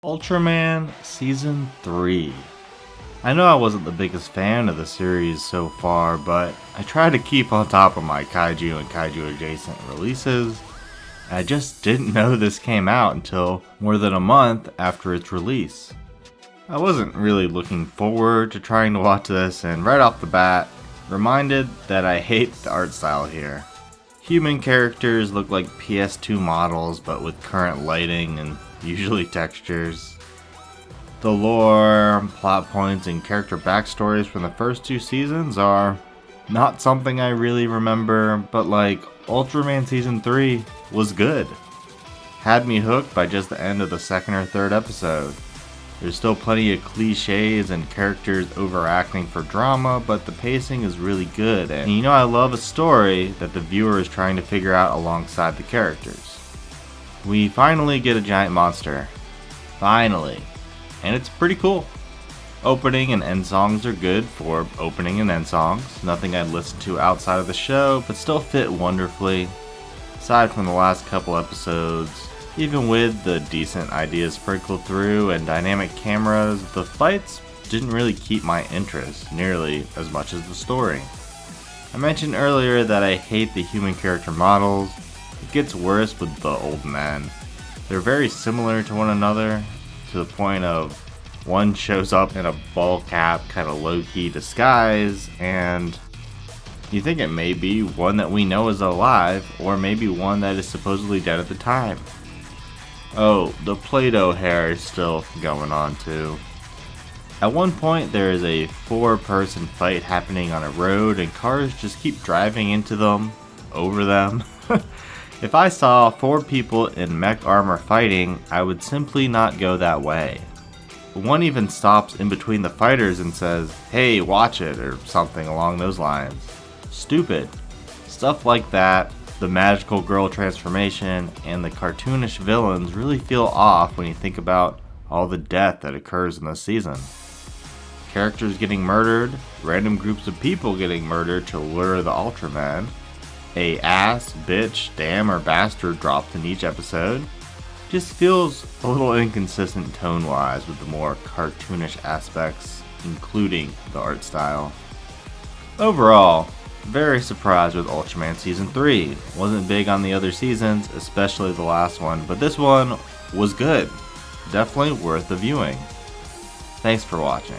Ultraman Season 3. I know I wasn't the biggest fan of the series so far, but I try to keep on top of my kaiju and kaiju adjacent releases. And I just didn't know this came out until more than a month after its release. I wasn't really looking forward to trying to watch this, and right off the bat, reminded that I hate the art style here. Human characters look like PS2 models, but with current lighting and usually textures. The lore, plot points, and character backstories from the first two seasons are not something I really remember, but like Ultraman Season 3 was good. Had me hooked by just the end of the second or third episode. There's still plenty of cliches and characters overacting for drama, but the pacing is really good, and you know I love a story that the viewer is trying to figure out alongside the characters. We finally get a giant monster. Finally. And it's pretty cool. Opening and end songs are good for opening and end songs. Nothing I'd listen to outside of the show, but still fit wonderfully. Aside from the last couple episodes, even with the decent ideas sprinkled through and dynamic cameras, the fights didn't really keep my interest nearly as much as the story. I mentioned earlier that I hate the human character models. It gets worse with the old men. They're very similar to one another, to the point of one shows up in a ball cap, kind of low-key disguise, and you think it may be one that we know is alive, or maybe one that is supposedly dead at the time. Oh, the Play-Doh hair is still going on too. At one point there is a 4-person fight happening on a road and cars just keep driving into them, over them. If I saw 4 people in mech armor fighting, I would simply not go that way. One even stops in between the fighters and says, "Hey, watch it," or something along those lines. Stupid. Stuff like that, the magical girl transformation, and the cartoonish villains really feel off when you think about all the death that occurs in this season. Characters getting murdered, random groups of people getting murdered to lure the Ultraman, a ass, bitch, damn, or bastard dropped in each episode. Just feels a little inconsistent tone-wise with the more cartoonish aspects, including the art style. Overall, very surprised with Ultraman Season 3. Wasn't big on the other seasons, especially the last one, but this one was good. Definitely worth the viewing. Thanks for watching.